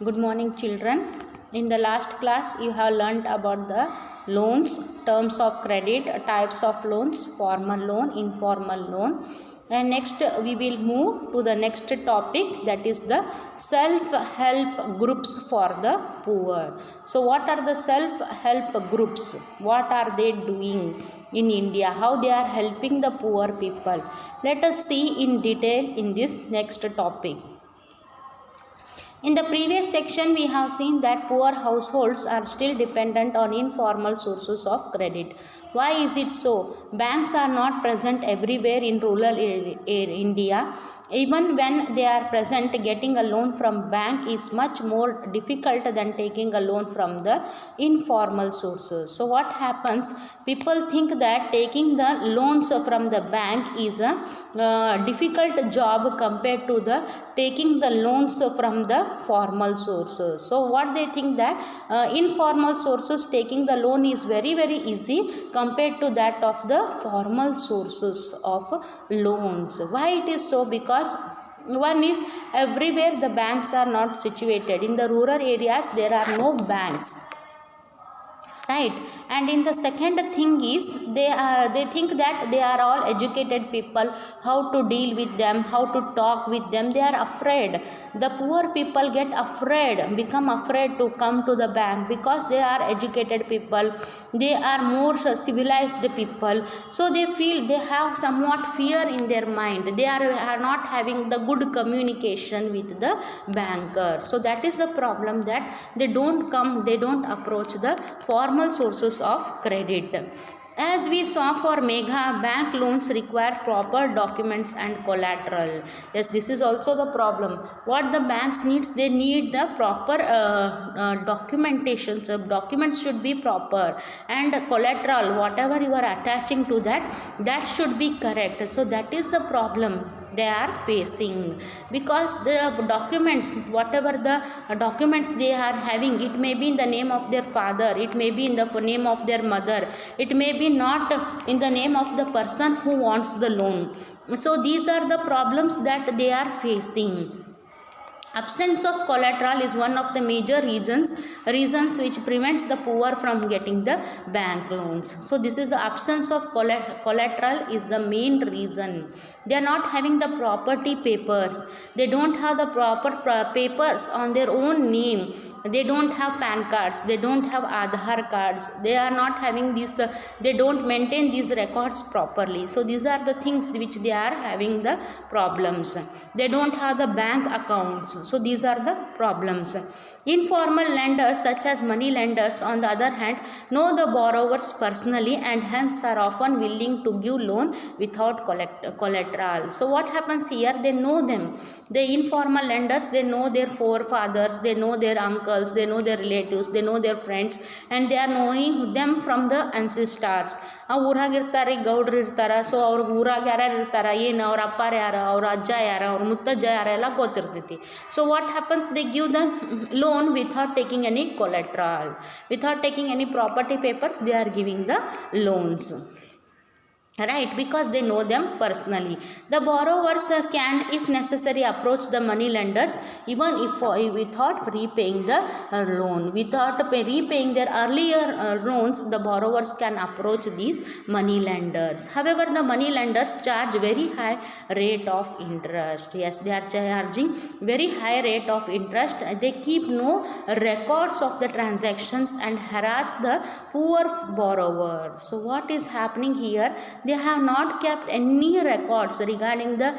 Good morning, children. In the last class, you have learnt about the loans, terms of credit, types of loans, formal loan, informal loan. And next, we will move to the next topic, that is the self-help groups for the poor. So, what are the self-help groups? What are they doing in India? How they are helping the poor people? Let us see in detail in this next topic. In the previous section, we have seen that poor households are still dependent on informal sources of credit. Why is it so? Banks are not present everywhere in rural India. Even when they are present, getting a loan from bank is much more difficult than taking a loan from the informal sources. So what happens? People think that taking the loans from the bank is a difficult job compared to the taking the loans from the formal sources. So what they think that informal sources taking the loan is very easy compared to that of the formal sources of loans. Why it is so? Because one is, everywhere the banks are not situated. In the rural areas there are no banks, right? And in the second thing is, they think that they are all educated people, how to deal with them, how to talk with them. They are afraid. The poor people get afraid, become afraid to come to the bank, because they are educated people, they are more civilized people. So they feel, they have somewhat fear in their mind. They are not having the good communication with the banker. So that is the problem, that they don't come, they don't approach the formal sources of credit. As we saw for Megha, bank loans require proper documents and collateral. Yes, this is also the problem. What the banks needs, they need the proper documentation. So documents should be proper, and collateral, whatever you are attaching to that, that should be correct. So that is the problem they are facing, because the documents, whatever the documents they are having, it may be in the name of their father, it may be in the name of their mother, it may be not in the name of the person who wants the loan. So these are the problems that they are facing. Absence of collateral is one of the major reasons which prevents the poor from getting the bank loans. So this is the absence of collateral is the main reason. They are not having the property papers. They don't have the proper papers on their own name. They don't have PAN cards. They don't have Aadhaar cards. They are not having this. They don't maintain these records properly. So these are the things which they are having the problems. They don't have the bank accounts. So these are the problems. Informal lenders, such as money lenders, on the other hand, know the borrowers personally and hence are often willing to give loan without collateral. So what happens here? They know them. The informal lenders, they know their forefathers, they know their uncles, they know their relatives, they know their friends, and they are knowing them from the ancestors. ಆ ಊರಾಗಿರ್ತಾರೆ, ಗೌಡ್ರು ಇರ್ತಾರೆ. So ಅವ್ರ ಊರಾಗ ಯಾರ್ಯಾರು ಇರ್ತಾರೆ, ಏನು ಅವ್ರ ಅಪ್ಪಾರ ಯಾರು, ಅವ್ರ ಅಜ್ಜ ಯಾರು, ಅವ್ರ ಮುತ್ತಜ್ಜ ಯಾರು, ಎಲ್ಲ ಗೊತ್ತಿರ್ತೈತಿ. So what happens, they give the loan without taking any collateral, without taking any property papers. They are giving the loans, right? Because they know them personally. The borrowers can, if necessary, approach the money lenders even if without repaying the loan. Without repaying their earlier loans, the borrowers can approach these money lenders. However, the money lenders charge very high rate of interest. Yes, they are charging very high rate of interest. They keep no records of the transactions and harass the poor borrowers. So what is happening here? They have not kept any records regarding the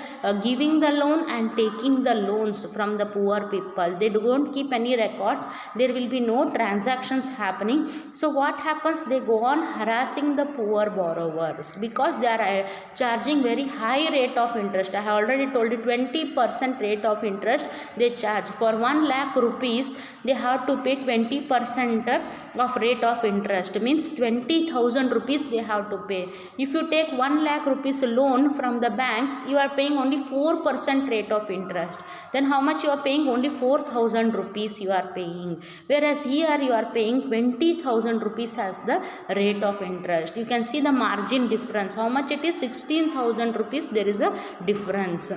giving the loan and taking the loans from the poor people. They don't keep any records. There will be no transactions happening. So what happens? They go on harassing the poor borrowers because they are charging very high rate of interest. I have already told you, 20% rate of interest they charge. For 1 lakh rupees, they have to pay 20% of rate of interest. Means 20,000 rupees they have to pay. If you take 1 lakh rupees loan from the banks, you are paying only 4% rate of interest. Then how much you are paying? Only 4,000 rupees you are paying. Whereas here you are paying 20,000 rupees as the rate of interest. You can see the margin difference. How much it is? 16,000 rupees. There is a difference.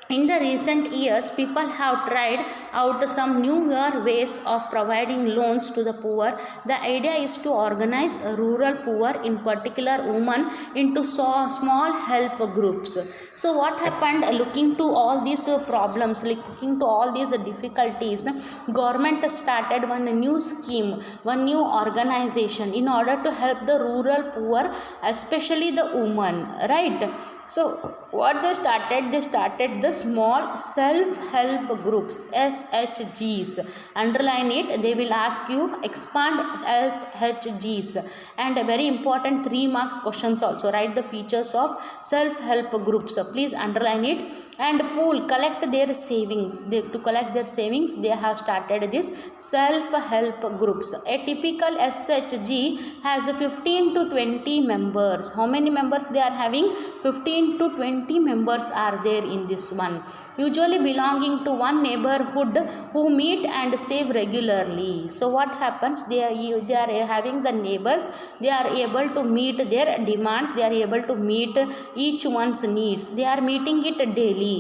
In the recent years, people have tried out some newer ways of providing loans to the poor. The idea is to organize rural poor, in particular women, into small help groups. So, what happened? Looking to all these problems, looking to all these difficulties, government started one new scheme, one new organization in order to help the rural poor, especially the women. Right? So, what they started? They started the small self-help groups, SHGs. Underline it. They will ask you expand SHGs, and a very important 3 marks questions also. Write the features of self-help groups. Please underline it. And pool, collect their savings. To collect their savings, they have started this self-help groups. A typical SHG has 15 to 20 members. How many members they are having? 15 to 20 members are there in this one, usually belonging to one neighborhood, who meet and save regularly. So what happens? They are having the neighbors, they are able to meet their demands, they are able to meet each one's needs, they are meeting it daily.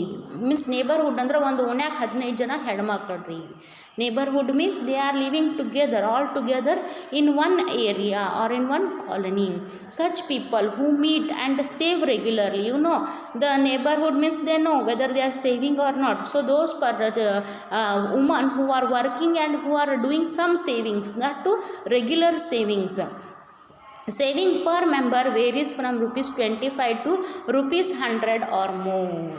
Means neighborhood ಅಂದ್ರೆ ಒಂದು ಓಣ್ಯಾಗ 15 ಜನ ಹೆಣ್ಮಕ್ಳ್ರಿ. Neighborhood means they are living together, all together in one area or in one colony. Such people who meet and save regularly, you know, the neighborhood means they know whether they are saving or not. So those women who are working and who are doing some savings, not to regular savings. Saving per member varies from rupees 25 to rupees 100 or more,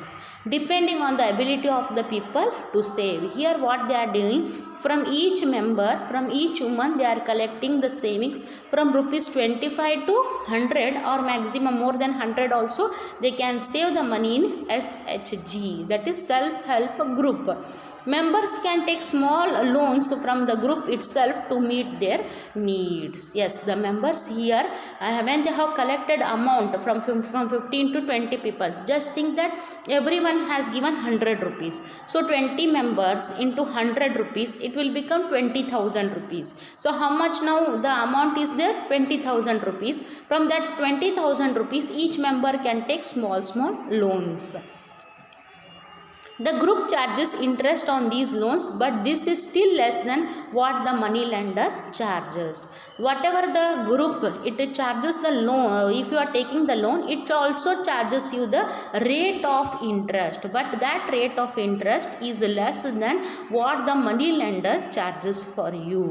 depending on the ability of the people to save. Here what they are doing, from each member, from each woman, they are collecting the savings from rupees 25 to 100 or maximum more than 100 also. They can save the money in SHG, that is self-help group. Members can take small loans from the group itself to meet their needs. Yes, the members here, when they have collected amount from 15 to 20 people, just think that everyone has given 100 rupees. So 20 members into 100 rupees, it will become 20,000 rupees. So how much now the amount is there? 20,000 rupees. From that 20,000 rupees, each member can take small loans. The group charges interest on these loans, but this is still less than what the money lender charges. Whatever the group, it charges the loan, if you are taking the loan, it also charges you the rate of interest, but that rate of interest is less than what the money lender charges for you.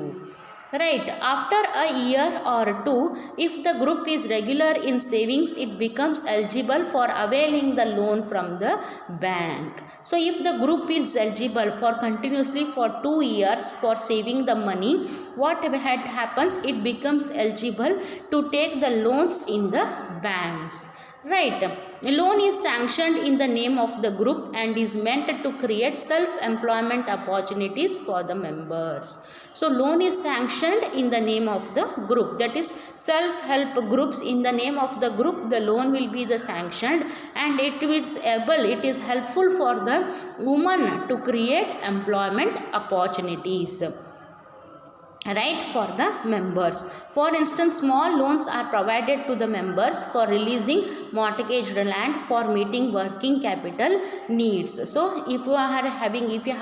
Right, after a year or two, if the group is regular in savings, it becomes eligible for availing the loan from the bank. So if the group is eligible for continuously for 2 years for saving the money, what happens? It becomes eligible to take the loans in the banks. Right, a loan is sanctioned in the name of the group and is meant to create self-employment opportunities for the members. So loan is sanctioned in the name of the group, that is self-help groups. In the name of the group, the loan will be the sanctioned, and it is helpful for the woman to create employment opportunities, right, for the members. For instance, small loans are provided to the members for releasing mortgaged land for meeting working capital needs. So if you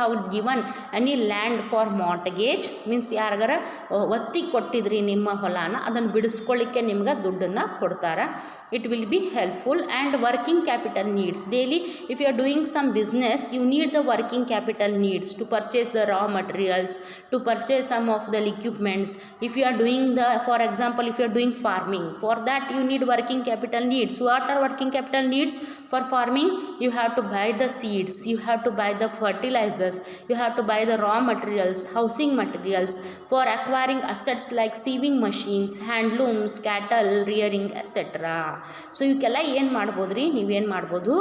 have given any land for mortgage, means ಯಾರಿಗಾರ ಒತ್ತಿ ಕೊಟ್ಟಿದ್ರಿ ನಿಮ್ಮ ಹೊಲನ, ಅದನ್ನು ಬಿಡಿಸ್ಕೊಳ್ಳಿಕ್ಕೆ ನಿಮ್ಗೆ ದುಡ್ಡನ್ನು ಕೊಡ್ತಾರೆ. It will be helpful. And working capital needs, daily if you are doing some business, you need the working capital needs to purchase the raw materials, to purchase some of the equipments. If you are doing for example, if you are doing farming, for that you need working capital needs. What are working capital needs for farming? You have to buy the seeds, you have to buy the fertilizers, you have to buy the raw materials, housing materials, for acquiring assets like sieving machines, handlooms, cattle rearing, etc. So ಇವಕ್ಕೆಲ್ಲ ಏನು ಮಾಡ್ಬೋದ್ರಿ, ನೀವೇನು ಮಾಡ್ಬೋದು,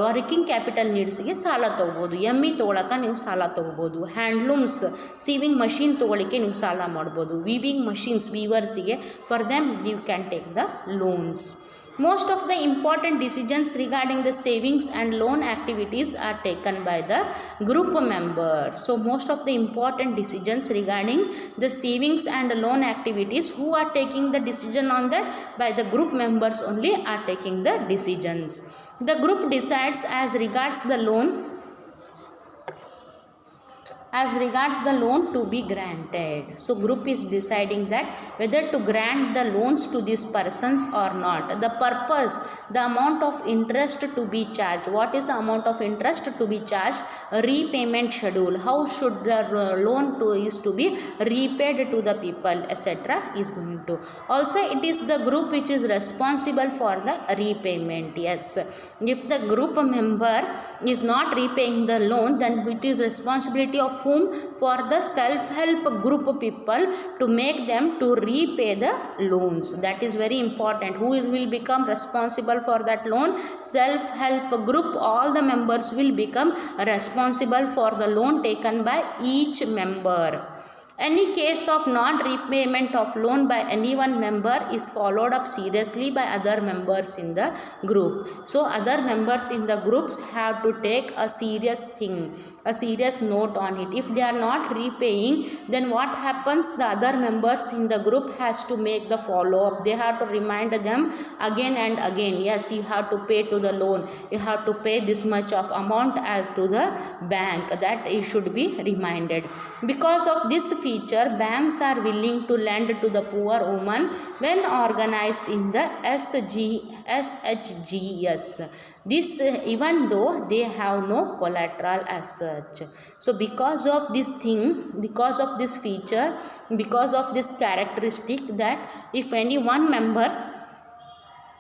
working capital ನೀಡ್ಸ್ಗೆ ಸಾಲ ತೊಗೋಬೋದು. ಎಮ್ಮಿ ತೊಗೊಳಕ್ಕೆ ನೀವು ಸಾಲ ತೊಗೋಬೋದು. ಹ್ಯಾಂಡ್ಲೂಮ್ಸ್ ಸೀವಿಂಗ್ ಮಷೀನ್ ತೊಗೊಳಿಕ್ಕೆ ನೀವು ಸಾಲ ಮಾಡ್ಬೋದು. ವೀವಿಂಗ್ ಮಷೀನ್ಸ್ ವೀವರ್ಸಿಗೆ, for them you can take the loans. Most of the important decisions regarding the savings and loan activities are taken by the group members. So most of the important decisions regarding the savings and loan activities, who are taking the decision on that? By the group members only are taking the decisions. The group decides as regards the loan as regards the loan to be granted. So group is deciding that whether to grant the loans to these persons or not. The purpose, the amount of interest to be charged. What is the amount of interest to be charged? A repayment schedule. How should the loan is to be repaid to the people, etc. is going to. Also, it is the group which is responsible for the repayment. Yes, if the group member is not repaying the loan, then it is responsibility of whom? For the self-help group people to make them to repay the loans. That is very important. Who will become responsible for that loan? Self-help group. All the members will become responsible for the loan taken by each member. Any case of non-repayment of loan by any one member is followed up seriously by other members in the group. So other members in the groups have to take a serious thing, a serious note on it. If they are not repaying, then what happens? The other members in the group has to make the follow-up. They have to remind them again and again. Yes, you have to pay to the loan. You have to pay this much of amount to the bank. That it should be reminded. Because of this feature, banks are willing to lend to the poor woman when organized in the SHGS. This even though they have no collateral as such. So because of this thing, because of this feature, because of this characteristic, that if any one member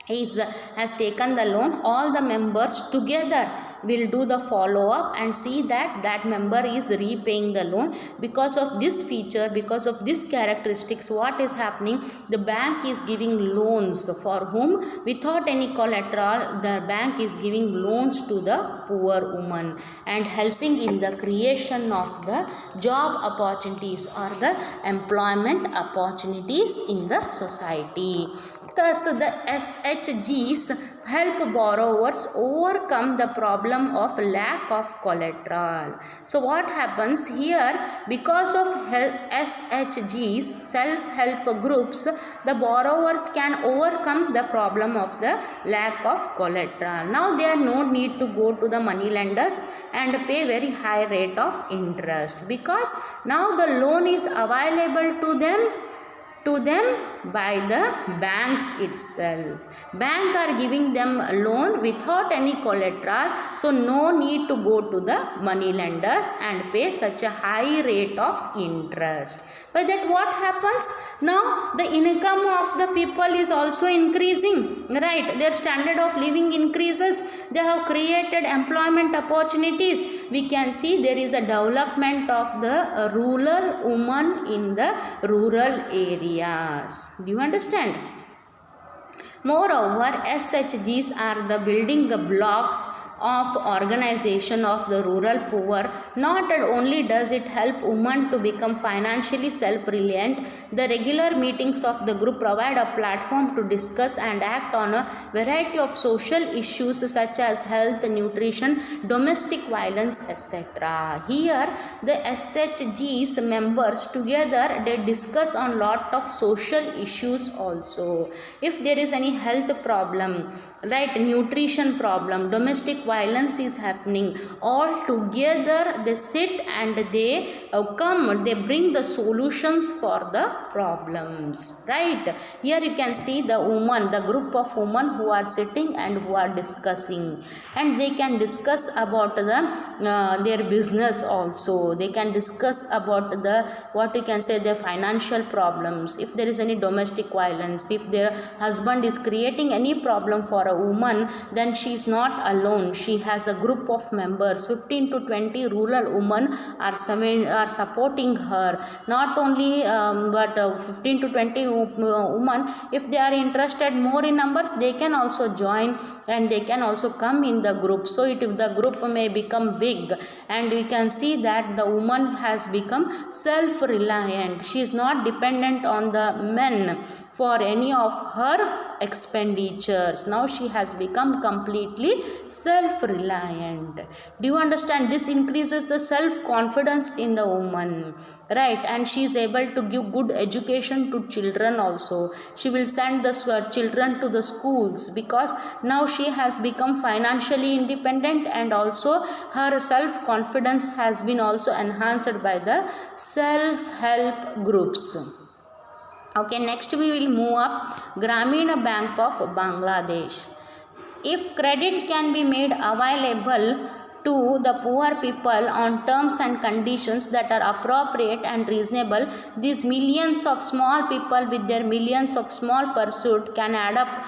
has taken the loan, all the members together will do the follow-up and see that that member is repaying the loan. Because of this feature, because of this characteristics, what is happening? The bank is giving loans for whom? Without any collateral, the bank is giving loans to the poor woman and helping in the creation of the job opportunities or the employment opportunities in the society. Thus, the SHGs help borrowers overcome the problem of lack of collateral. So, what happens here? Because of SHGs, self-help groups, the borrowers can overcome the problem of the lack of collateral. Now, there is no need to go to the money lenders and pay very high rate of interest, because now the loan is available to them by the banks itself. Bank are giving them a loan without any collateral, so no need to go to the money lenders and pay such a high rate of interest. By that what happens? Now the income of the people is also increasing, right? Their standard of living increases. They have created employment opportunities. We can see there is a development of the rural woman in the rural areas. Do you understand? Moreover, SHGs are the building blocks of organization of the rural poor. Not only does it help women to become financially self-reliant, the regular meetings of the group provide a platform to discuss and act on a variety of social issues such as health, nutrition, domestic violence, etc. Here, the SHGs members together, they discuss on lot of social issues also. If there is any health problem, right, nutrition problem, domestic violence is happening, all together they sit and they they bring the solutions for the problems, right? Here you can see the woman, the group of women who are sitting and who are discussing, and they can discuss about the their business also. They can discuss about the, what you can say, their financial problems. If there is any domestic violence, if their husband is creating any problem for a woman, then she is not alone. She has a group of members. 15 to 20 rural women are supporting her. Not only but 15 to 20 women, if they are interested more in numbers, they can also join and they can also come in the group. So if the group may become big, and we can see that the woman has become self-reliant. She is not dependent on the men for any of her expenditures. Now she has become completely self self-reliant. Do you understand? This increases the self-confidence in the woman, right? And she is able to give good education to children also. She will send the children to the schools because now she has become financially independent, and also her self-confidence has been also enhanced by the self-help groups. Okay, next we will move up Grameen Bank of Bangladesh. If credit can be made available to the poor people on terms and conditions that are appropriate and reasonable, these millions of small people with their millions of small pursuits can add up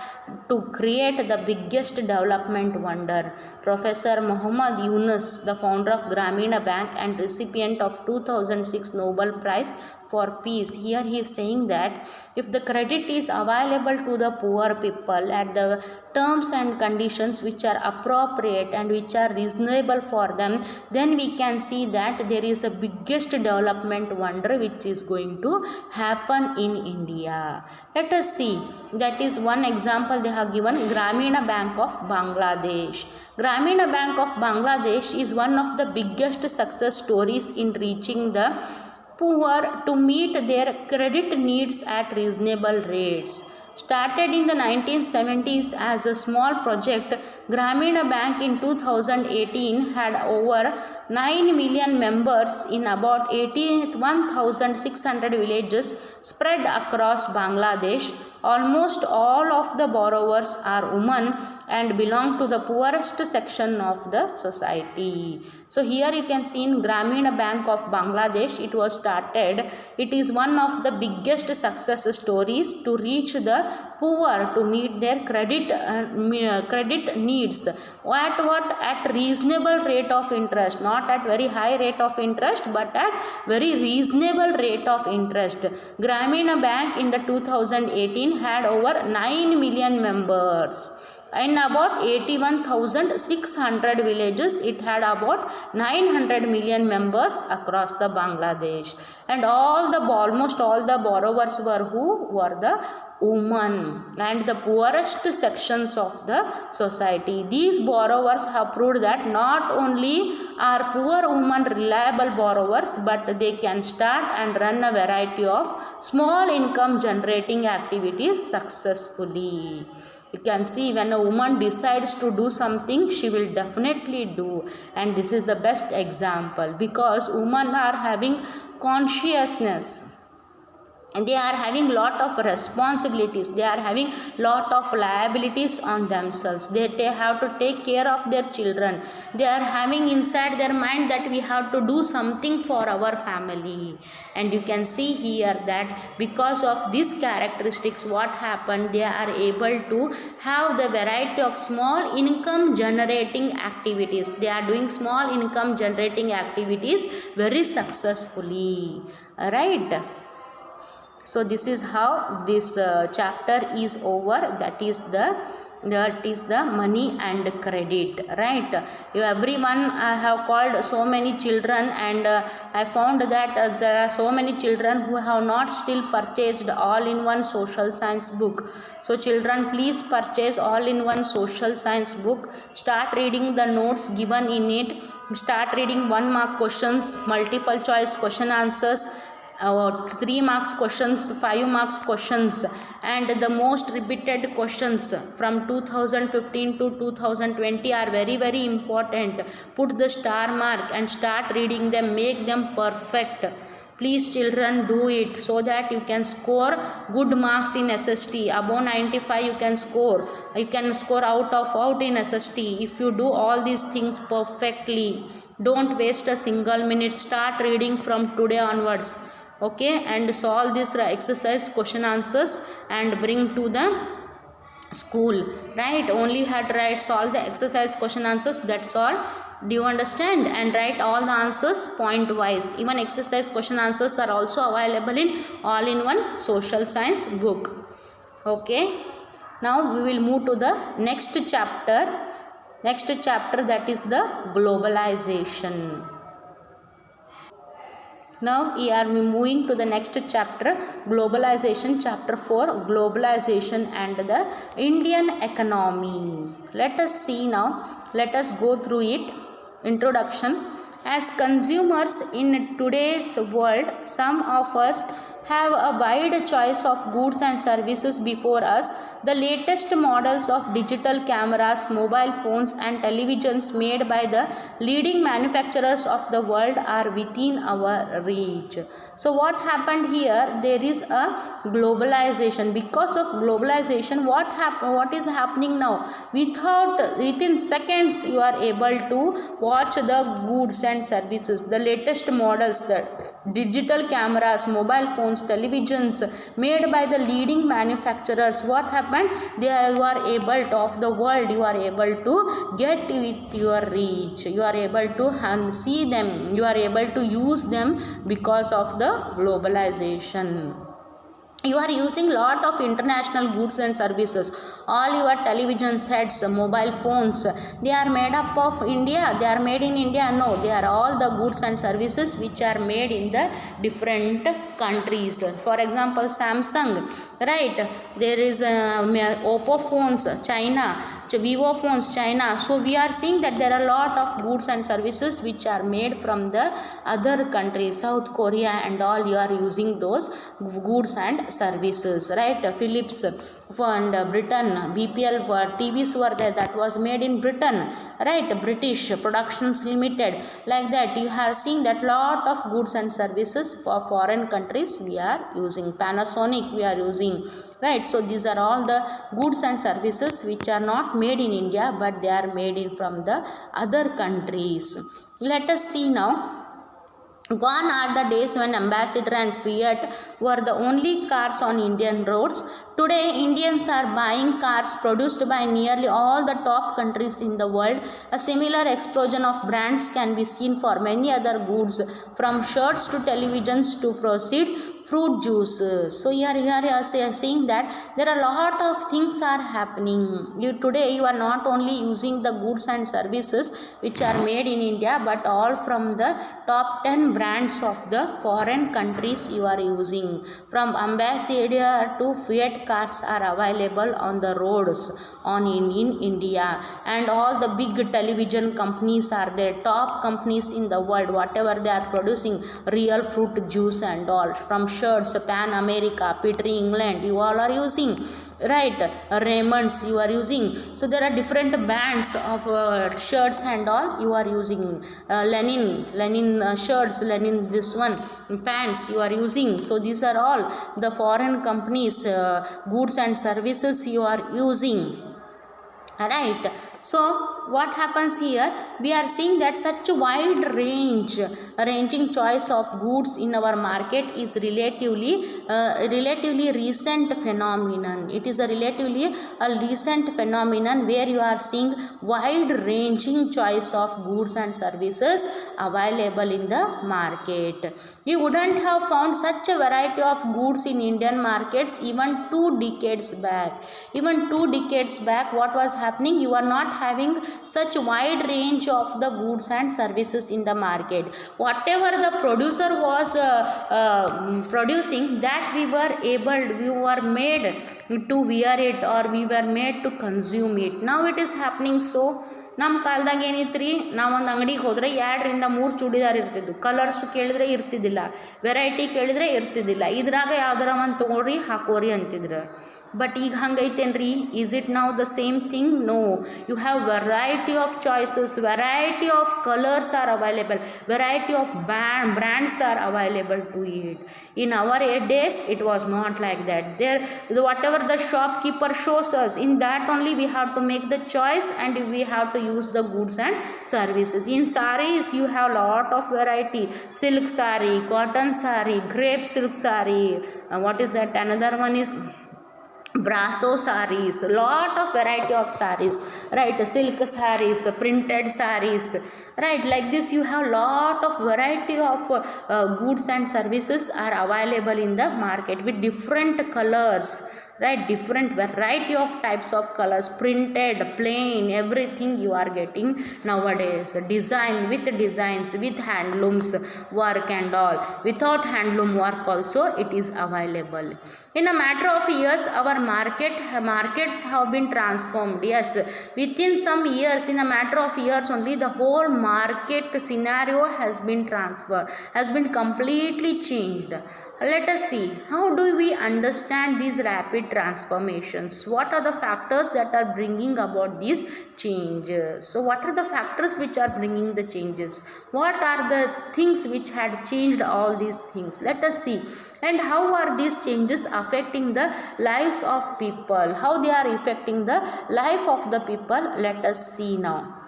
to create the biggest development wonder. Professor Muhammad Yunus, the founder of Grameen Bank and recipient of 2006 Nobel Prize for Peace, here he is saying that if the credit is available to the poor people at the terms and conditions which are appropriate and which are reasonable for them, then we can see that there is a biggest development wonder which is going to happen in India. Let us see. That is one example they have given, Grameen Bank of Bangladesh. Grameen Bank of Bangladesh is one of the biggest success stories in reaching the poor to meet their credit needs at reasonable rates. Started in the 1970s as a small project, Grameen Bank in 2018 had over 9 million members in about 81,600 villages spread across Bangladesh. Almost all of the borrowers are women and belong to the poorest section of the society. So here you can see in Grameen Bank of Bangladesh, it was started. It is one of the biggest success stories to reach the poor to meet their credit needs. At reasonable rate of interest, not at very high rate of interest, but at very reasonable rate of interest. Grameen Bank in the 2018 had over 9 million members. In about 81,600 villages, it had about 900 million members across the Bangladesh. And almost all the borrowers were who? Were the women and the poorest sections of the society. These borrowers have proved that not only are poor women reliable borrowers, but they can start and run a variety of small income generating activities successfully. You can see when a woman decides to do something, she will definitely do, and this is the best example because women are having consciousness. They are having lot of responsibilities, they are having lot of liabilities on themselves. They have to take care of their children. They are having inside their mind that we have to do something for our family. And you can see here that because of these characteristics, what happened, they are able to have the variety of small income generating activities. They are doing small income generating activities very successfully, right? So this is how this chapter is over. That is the money and credit, right? Everyone have called so many children, and I found that there are so many children who have not still purchased all-in-one social science book. So children, please purchase all-in-one social science book. Start reading the notes given in it. Start reading 1 mark questions, multiple choice question answers, 3 marks questions, 5 marks questions, and the most repeated questions from 2015 to 2020 are very, very important. Put the star mark and start reading them, make them perfect. Please children, do it so that you can score good marks in SST. Above 95 you can score. You can score out in SST if you do all these things perfectly. Don't waste a single minute. Start reading from today onwards. Okay, and solve this exercise question answers and bring to the school, right? Only had to write, solve the exercise question answers, that's all. Do you understand? And write all the answers point wise. Even exercise question answers are also available in all-in-one social science book. Okay, now we will move to the next chapter, that is the globalization. Now we are moving to the next chapter, globalization, chapter 4, globalization and the Indian economy. Let us see now, let us go through it. Introduction. As consumers in today's world, some of us have a wide choice of goods and services before us. The latest models of digital cameras, mobile phones and televisions made by the leading manufacturers of the world are within our reach. So what happened here? There is a globalization. Because of globalization, what is happening now? Within seconds you are able to watch the goods and services, the latest models, the digital cameras, mobile phones, televisions made by the leading manufacturers. What happened? You are able to, of the world, you are able to get with your reach. You are able to see them. You are able to use them because of the globalization. You are using lot of international goods and services. All your television sets, mobile phones, they are made up of India. They are made in India? No, they are all the goods and services which are made in the different countries. For example, Samsung, right? There is Oppo phones, China, Vivo phones, China. So we are seeing that there are a lot of goods and services which are made from the other countries, South Korea and all. You are using those goods and services, right? Philips and Britain, BPL TVs were there, that was made in Britain, right? British Productions Limited, like that. You have seen that lot of goods and services for foreign countries we are using. Panasonic we are using, right? So these are all the goods and services which are not made in India, but they are made in from the other countries. Let us see now. Gone are the days when Ambassador and Fiat were the only cars on Indian roads. Today, Indians are buying cars produced by nearly all the top countries in the world. A similar explosion of brands can be seen for many other goods, from shirts to televisions to proceed fruit juices. So here you are saying that there are a lot of things are happening. Today you are not only using the goods and services which are made in India, but all from the top 10 brands of the foreign countries you are using. From Ambassador to Fiat cars are available on the roads in India, and all the big television companies are there, top companies in the world, whatever they are producing, real fruit juice and all. From shirts, Pan America, Petri England, you all are using, right? Raymond's you are using. So there are different brands of shirts and all you are using. Lenin shirts, Lenin this one, pants you are using. So these are all the foreign companies goods and services you are using, right? So what happens here? We are seeing that such a wide ranging choice of goods in our market is relatively recent phenomenon. It is a relatively recent phenomenon where you are seeing wide ranging choice of goods and services available in the market. You wouldn't have found such a variety of goods in Indian markets even 2 decades back. Even 2 decades back, what was happening? You are not having such wide range of the goods and services in the market. Whatever the producer was producing, that we were made to wear it, or we were made to consume it. Now it is happening. So ನಮ್ಮ ಕಾಲದಾಗ ಏನಿತ್ತು, ನಾವೊಂದು ಅಂಗಡಿಗೆ ಹೋದರೆ 2-3 ಚೂಡಿದಾರ್ ಇರ್ತಿದ್ವು. Colours ಕೇಳಿದ್ರೆ ಇರ್ತಿದ್ದಿಲ್ಲ, variety ಕೇಳಿದ್ರೆ ಇರ್ತಿದ್ದಿಲ್ಲ. ಇದ್ರಾಗ ಯಾವ್ದಾರ ಒಂದು ತೊಗೊಳ್ರಿ ಹಾಕೋರಿ ಅಂತಿದ್ರು. ಬಟ್ ಈಗ ಹಂಗೈತೇನ್ರಿ? Is it now the same thing? No. You have variety of choices, variety of colours are available, variety of brands are available to it. In our days it was not like that. Whatever the shopkeeper shows us, in that only we have to make the choice and we have to use the goods and services. In sarees you have lot of variety: silk saree, cotton saree, crepe silk saree, what is that, another one is brasso sarees, lot of variety of sarees, right? Silk sarees, printed sarees, right? Like this you have lot of variety of goods and services are available in the market with different colors, right? Different variety of types of colors, printed, plain, everything you are getting nowadays. Design with designs, with handlooms work and all. Without handloom work also it is available. In a matter of years our markets have been transformed. Yes, within some years, in a matter of years only, the whole market scenario has been transferred, has been completely changed. Let us see, how do we understand these rapid transformations? What are the factors that are bringing about these changes? So what are the factors which are bringing the changes? What are the things which had changed all these things? Let us see. And how are these changes affecting the lives of people? How they are affecting the life of the people? Let us see now.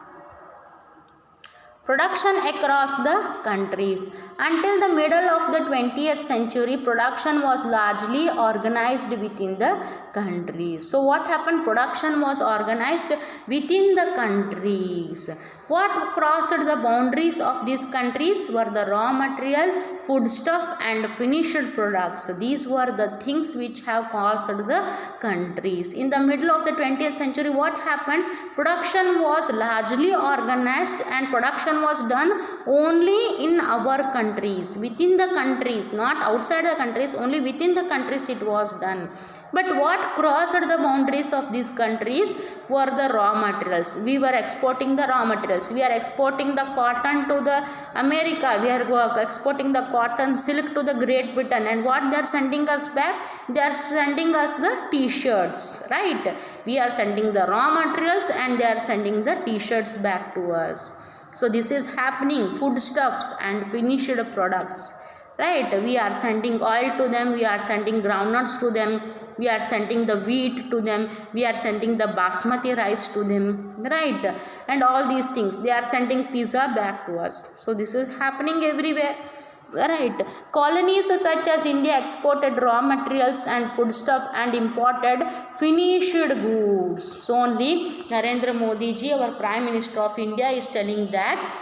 Production across the countries. Until the middle of the 20th century, production was largely organized within the countries. So what happened? Production was organized within the countries. What crossed the boundaries of these countries were the raw material, foodstuff and finished products. These were the things which have crossed the countries. In the middle of the 20th century, what happened? Production was largely organized and production was done only in our countries, within the countries, not outside the countries, only within the countries it was done. But what crossed the boundaries of these countries were the raw materials. We were exporting the raw materials. We are exporting the cotton to the America. We are exporting the cotton silk to the Great Britain. And what they are sending us back? They are sending us the t-shirts, right? We are sending the raw materials and they are sending the t-shirts back to us. So this is happening, foodstuffs and finished products. Right, we are sending oil to them, we are sending groundnuts to them, we are sending the wheat to them, we are sending the basmati rice to them, right? And all these things, they are sending pizza back to us. So this is happening everywhere, right? Colonies such as India exported raw materials and foodstuff and imported finished goods. So only Narendra Modi ji, our Prime Minister of India, is telling that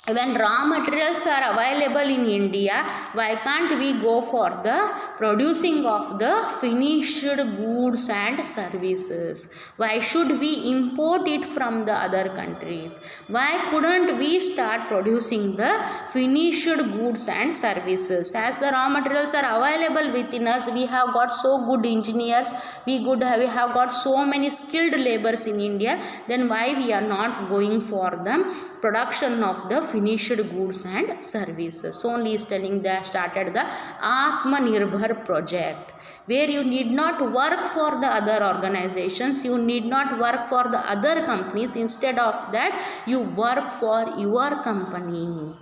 when raw materials are available in India, why can't we go for the producing of the finished goods and services? Why should we import it from the other countries? Why couldn't we start producing the finished goods and services? As the raw materials are available within us, we have got so good engineers, we have got so many skilled laborers in India, then why we are not going for the production of the finished goods and services? So only is telling they started the Atmanirbhar project, where you need not work for the other organizations, you need not work for the other companies. Instead of that, you work for your company.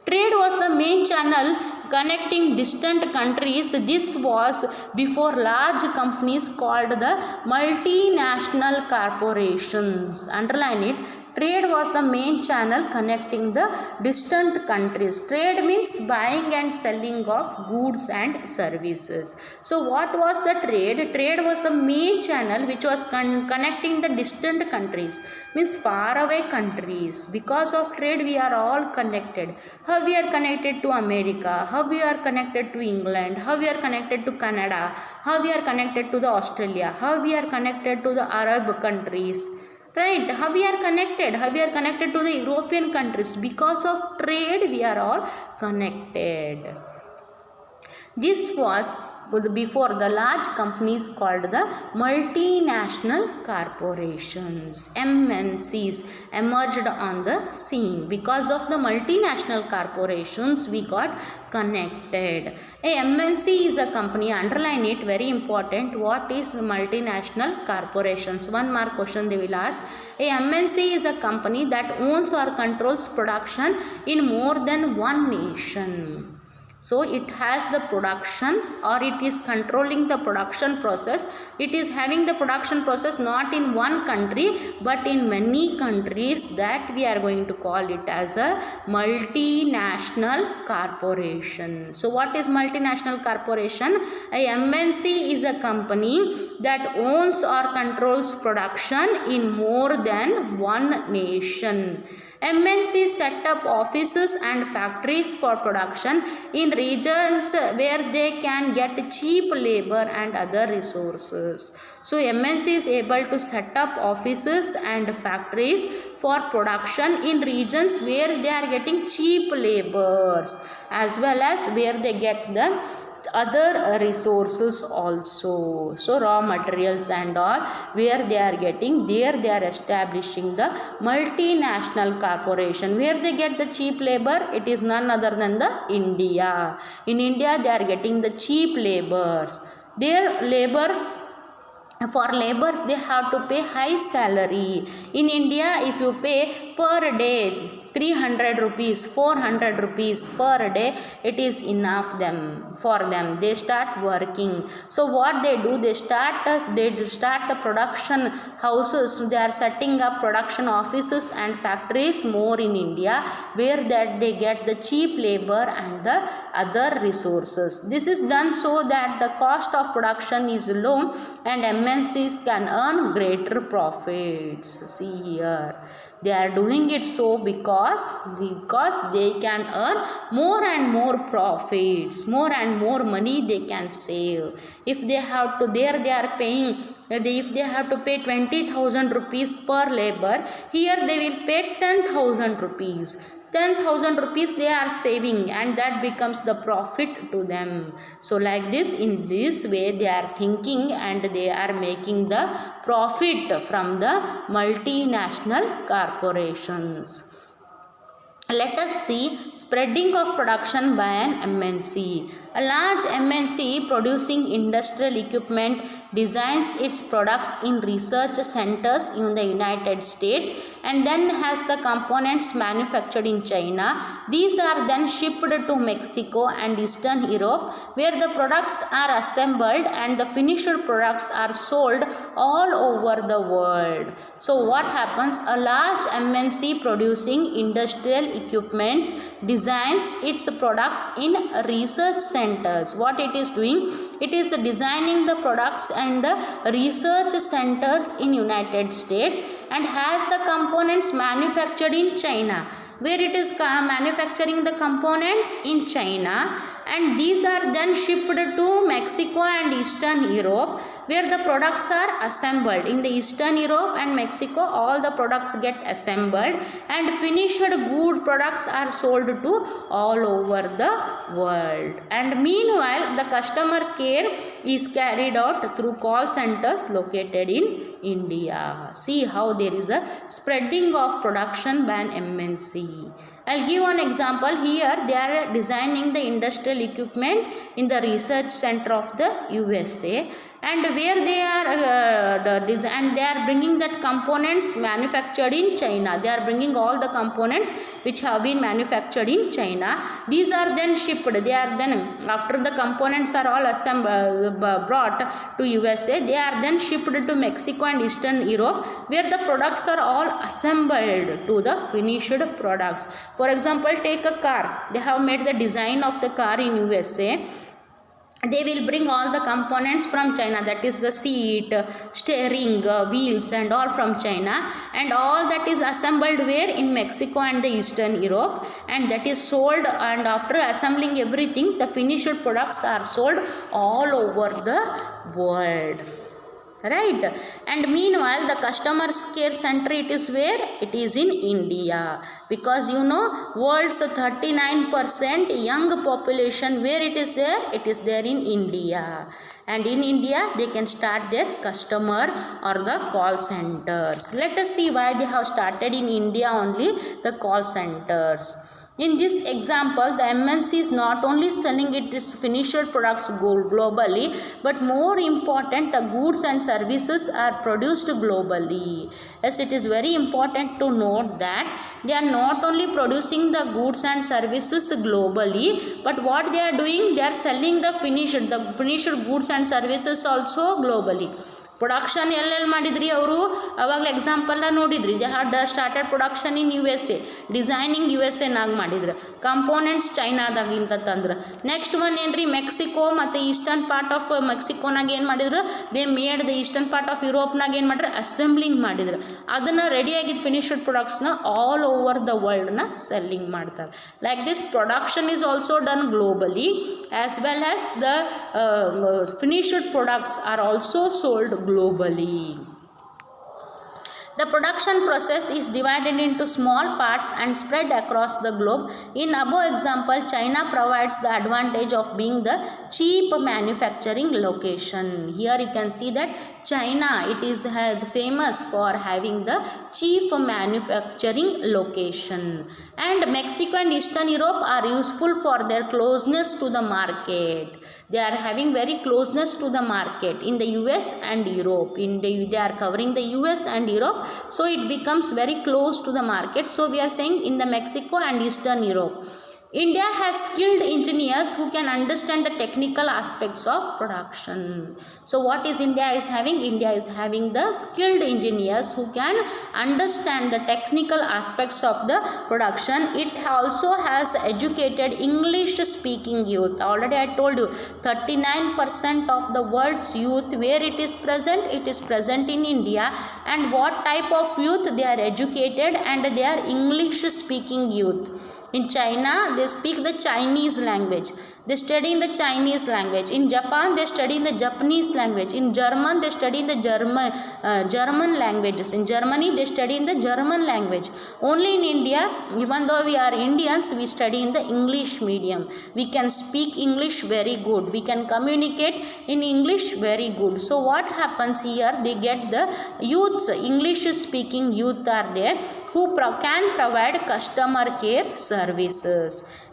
Trade was the main channel connecting distant countries. This was before large companies called the multinational corporations. Underline it. Trade was the main channel connecting the distant countries. Trade means buying and selling of goods and services. So what was the trade? Trade was the main channel which was connecting the distant countries, means far away countries. Because of trade we are all connected. How we are connected to America, how we are connected to England, how we are connected to Canada, how we are connected to the Australia, how we are connected to the Arab countries. Right, how we are connected to the European countries. Because of trade we are all connected. This was before the large companies called the multinational corporations. MNCs emerged on the scene. Because of the multinational corporations we got connected. A MNC is a company, underline it, very important. What is multinational corporations? One mark question they will ask. A MNC is a company that owns or controls production in more than one nation. So it has the production, or it is controlling the production process. It is having the production process not in one country but in many countries. That we are going to call it as a multinational corporation. So what is multinational corporation? A MNC is a company that owns or controls production in more than one nation. MNCs set up offices and factories for production in regions where they can get cheap labor and other resources. So MNC is able to set up offices and factories for production in regions where they are getting cheap labors as well as where they get the other resources also. So raw materials and all where they are getting, there they are establishing the multinational corporation. Where they get the cheap labor, it is none other than the India. In India they are getting the cheap labors. Their labor, for laborers they have to pay high salary. In India, if you pay per day 300 rupees, 400 rupees per day, it is enough for them. They start working. So what they do, they start the production houses. They are setting up production offices and factories more in India, where that they get the cheap labor and the other resources. This is done so that the cost of production is low and MNCs can earn greater profits. See here, they are doing it so because they can earn more and more profits, more and more money they can save. If they have to, there they are paying, if they have to pay 20,000 rupees per labor, here they will pay 10,000 rupees. 10,000 rupees they are saving, and that becomes the profit to them. So like this, in this way they are thinking and they are making the profit from the multinational corporations. Let us see spreading of production by an MNC. A large MNC producing industrial equipment designs its products in research centers in the United States and then has the components manufactured in China. These are then shipped to Mexico and Eastern Europe, where the products are assembled and the finished products are sold all over the world. So what happens? A large MNC producing industrial equipments designs its products in research centers. What it is doing? It is designing the products and the research centers in United States and has the components manufactured in China, where it is manufacturing the components in China, and these are then shipped to Mexico and Eastern Europe, where the products are assembled. In the Eastern Europe and Mexico, all the products get assembled and finished good products are sold to all over the world. And meanwhile, the customer care is carried out through call centers located in India. See how there is a spreading of production by an MNC. I'll give one example. Here they are designing the industrial equipment in the research center of the USA, and where they are bringing that components manufactured in China. They are bringing all the components which have been manufactured in China. These are then shipped. They are then, after the components are all assembled, brought to USA, they are then shipped to Mexico and Eastern Europe, where the products are all assembled to the finished products. For example, take a car. They have made the design of the car in USA. They will bring all the components from China, that is the seat, steering, wheels and all from China, and all that is assembled where? In Mexico and the Eastern Europe, and that is sold, and after assembling everything, the finished products are sold all over the world. Right? And meanwhile, the customer care center, it is where? It is in India, because you know world's 39% young population, where it is there? It is there in India. And in India they can start their customer or the call centers. Let us see why they have started in India only the call centers. In this example, the MNC is not only selling its finished products globally, but more important, the goods and services are produced globally. Yes, it is very important to note that they are not only producing the goods and services globally, but what they are doing, they are selling the finished goods and services also globally. Production ಎಲ್ಲೆಲ್ಲಿ ಮಾಡಿದ್ರಿ ಅವರು ಅವಾಗಲೇ ಎಕ್ಸಾಂಪಲ್ನ ನೋಡಿದ್ರಿ. They had started production in USA, designing USA ಮಾಡಿದ್ರು. Components ಚೈನಾದಾಗ ಇಂತ ತಂದ್ರೆ. ನೆಕ್ಸ್ಟ್ ಒನ್ ಏನ್ರಿ ಮೆಕ್ಸಿಕೋ ಮತ್ತು ಈಸ್ಟರ್ನ್ ಪಾರ್ಟ್ ಆಫ್ ಮೆಕ್ಸಿಕೋನಾಗ ಏನು ಮಾಡಿದ್ರು, they made the eastern part of ಯುರೋಪ್ನಾಗ ಏನು ಮಾಡಿದ್ರು, ಅಸೆಂಬ್ಲಿಂಗ್ ಮಾಡಿದ್ರು. ಅದನ್ನು ರೆಡಿಯಾಗಿದ್ದು ಫಿನಿಶ್ಡ್ ಪ್ರಾಡಕ್ಟ್ಸ್ನ ಆಲ್ ಓವರ್ ದ ವರ್ಲ್ಡ್ನ ಸೆಲ್ಲಿಂಗ್ ಮಾಡ್ತಾರೆ. Like this production is also done globally as well as the finished products are also sold globally. The production process is divided into small parts and spread across the globe. In above example, China provides the advantage of being the cheap manufacturing location. Here you can see that China, it is famous for having the cheap manufacturing location. And Mexico and Eastern Europe are useful for their closeness to the market. They are having very closeness to the market in the US and Europe. They are covering the US and Europe. So it becomes very close to the market. So we are saying in the Mexico and Eastern Europe. India has skilled engineers who can understand the technical aspects of production. So what is India is having? India is having the skilled engineers who can understand the technical aspects of the production. It also has educated English speaking youth. Already I told you 39% of the world's youth, where it is present? It is present in India. And what type of youth? They are educated and they are English speaking youth. In China, they speak the Chinese language. They study in the Chinese language. In Japan, they study in the Japanese language. In German, they study in the German languages. In Germany, they study in the German language. Only in India, even though we are Indians, we study in the English medium. We can speak English very good. We can communicate in English very good. So what happens here? They get the youths, English speaking youth are there, who can provide customer care services.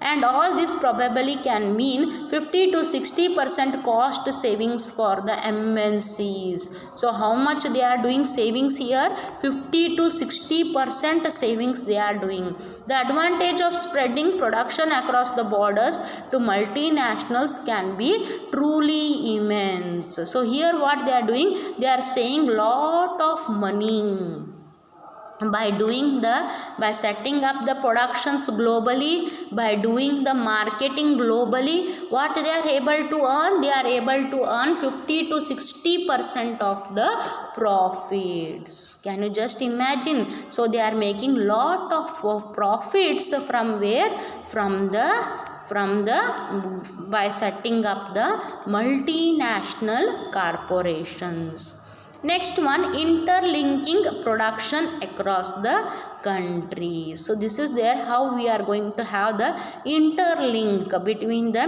And all this probably can mean 50 to 60% cost savings for the MNCs. So how much they are doing savings here? 50 to 60% savings they are doing. The advantage of spreading production across the borders to multinationals can be truly immense. So here what they are doing? They are saving lot of money. By setting up the productions globally, by doing the marketing globally, what they are able to earn? They are able to earn 50 to 60% of the profits. Can you just imagine? So they are making lot of profits from where? By setting up the multinational corporations. Next one, interlinking production across the countries. So this is there how we are going to have the interlink between the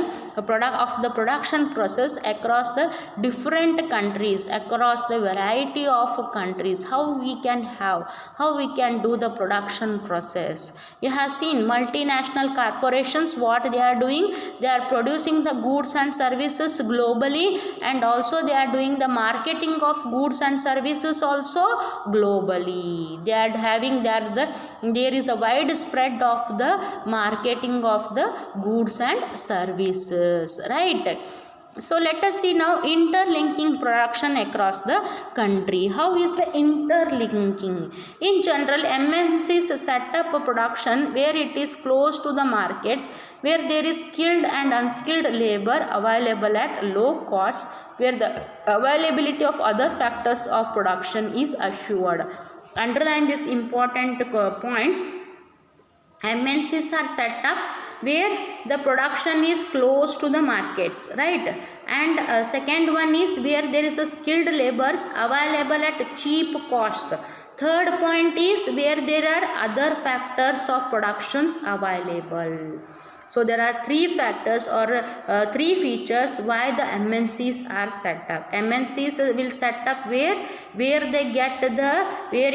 production process across the different countries, across the variety of countries. How we can do the production process. You have seen multinational corporations, what they are doing? They are producing the goods and services globally, and also they are doing the marketing of goods and services also globally. There is a wide spread of the marketing of the goods and services, right? So let us see now interlinking production across the country. How is the interlinking? In general, MNCs set up a production where it is close to the markets, where there is skilled and unskilled labor available at low cost, where the availability of other factors of production is assured. Underline this important points. MNCs are set up where the production is close to the markets, right? And second one is where there is a skilled labors available at cheap costs. Third point is where there are other factors of productions available. So there are three factors or three features why the MNCs are set up. MNCs will set up where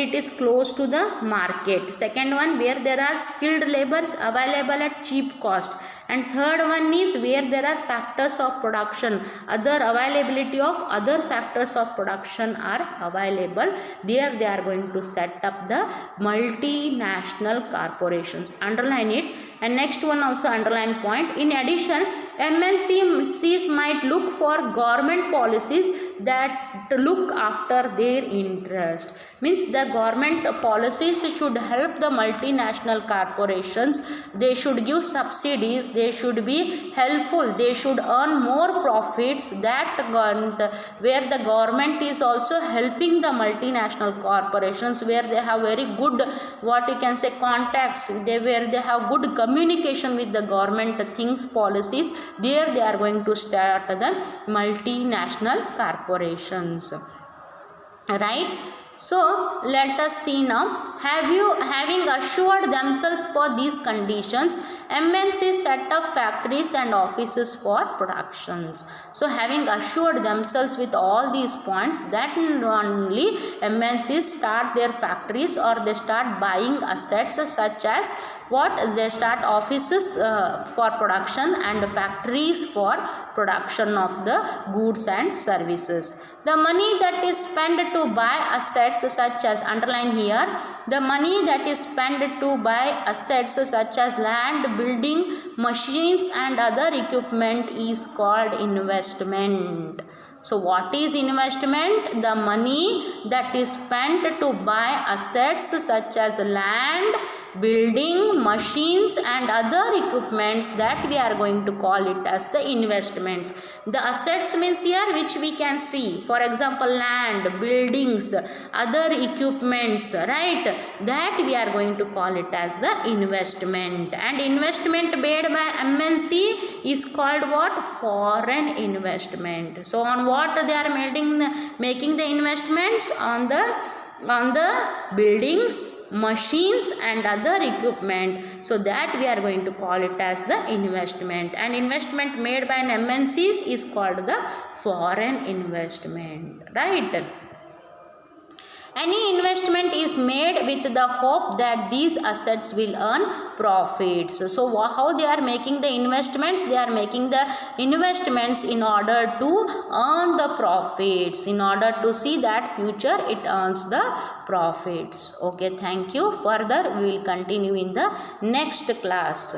it is close to the market. Second one, where there are skilled labors available at cheap cost. And third one is where there are factors of production, availability of other factors of production are available. There they are going to set up the multinational corporations. Underline it. And next one also underline point. In addition, MNCs might look for government policies that look after their interest. Means the government policies should help the multinational corporations. They should give subsidies. They should be helpful. They should earn more profits. Where the government is also helping the multinational corporations, where they have very good, what you can say, contacts, where they have good communication with the government things, policies, there they are going to start the multinational corporations, right? So let us see now. Having assured themselves for these conditions, MNCs set up factories and offices for productions. So having assured themselves with all these points, that only MNCs start their factories, or they start buying assets such as what? They start offices for production and factories for production of the goods and services. The money that is spent to buy assets such as, underline here, the money that is spent to buy assets such as land, building, machines and other equipment is called investment. So what is investment? The money that is spent to buy assets such as land, building, machines and other equipments, that we are going to call it as the investments. The assets means here which we can see, for example land, buildings, other equipments, right? That we are going to call it as the investment. And investment made by MNC is called what? Foreign investment. So on what they are making the investments? On the buildings, machines and other equipment. So that we are going to call it as the investment. And investment made by an MNCs is called the foreign investment, right? Any investment is made with the hope that these assets will earn profits. So how they are making the investments? They are making the investments in order to earn the profits, in order to see that future it earns the profits. Okay, thank you. Further we will continue in the next class.